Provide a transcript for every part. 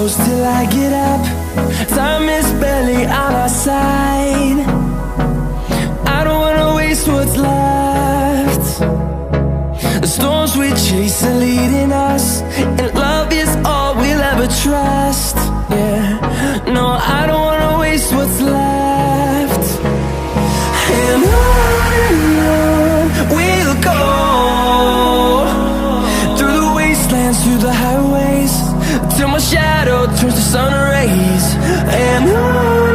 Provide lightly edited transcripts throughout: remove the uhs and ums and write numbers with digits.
close till I get up. Time is barely on our side. I don't wanna waste what's left. The storms we chase are leading us, and love is all we'll ever trust. Yeah, no, I don't wanna waste what's left. And on we'll go, through the wastelands, through the highways, till my shadow turns to sun rays. And on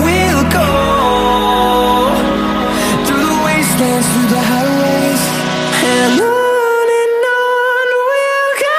we'll go, through the wastelands, through the highways, and on we'll go.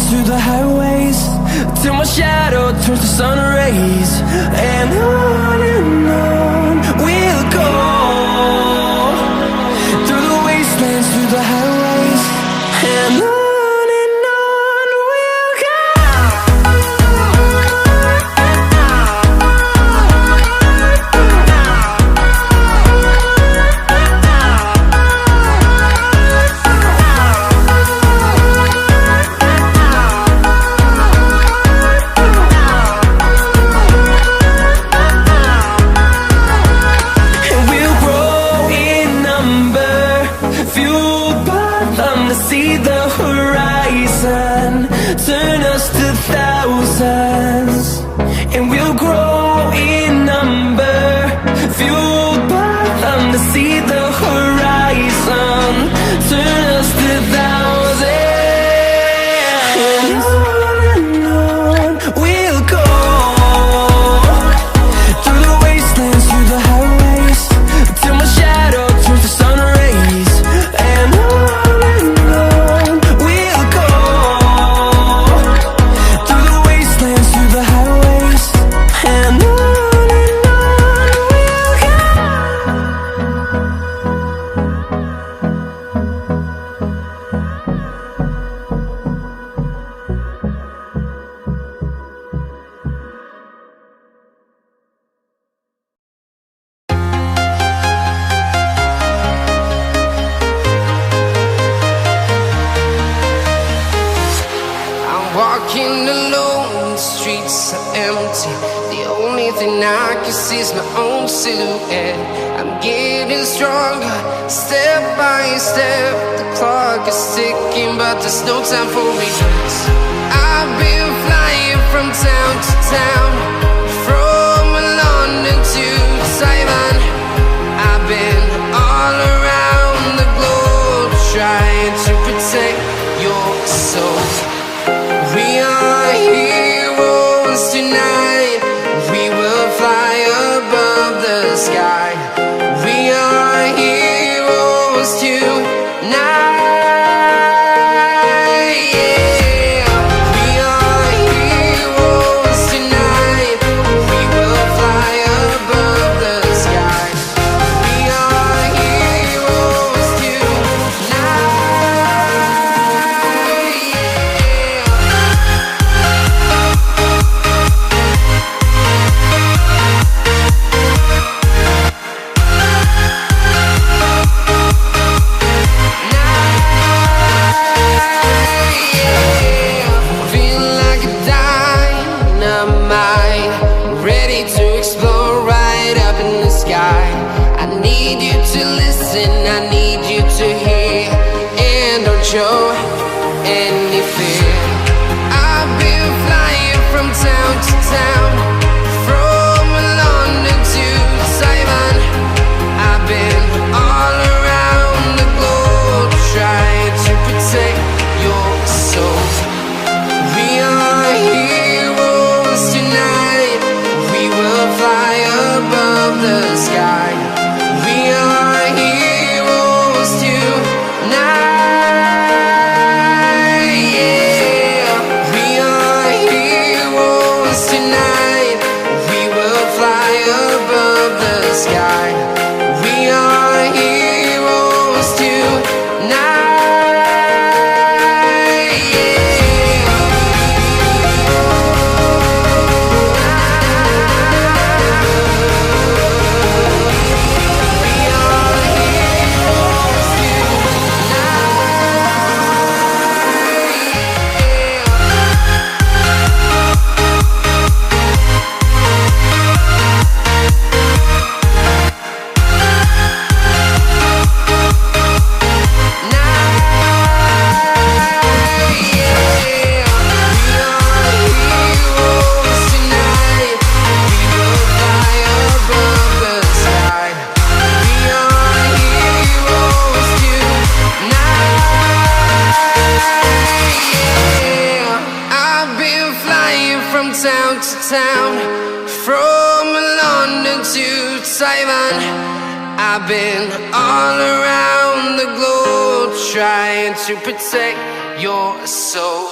Through the highways, till my shadow turns to sun rays. And on we'll go, through the wastelands, through the highways, and on we'll go. See the horizon, turn us to thousands, and we'll grow in number, fueled by them. To see the horizon, turn us to thousands, and on we'll go, through the wastelands, through the highways, till my shadow turns to sun rays. And walking alone, the streets are empty. The only thing I can see is my own silhouette. I'm getting stronger, step by step. The clock is ticking, but there's no time for regrets. I've been flying from town to town, from London to Taiwan. I've been all around the globe, trying to protect your soul. We are heroes tonight. We will fly above the sky. We are heroes tonight. Yeah. We are heroes tonight. We will fly above the sky. We are heroes tonight. I need you to listen, I need you to hear, and don't show any fear. I've been flying from town to town, from London to town, from London to Taiwan. I've been all around the globe trying to protect your soul.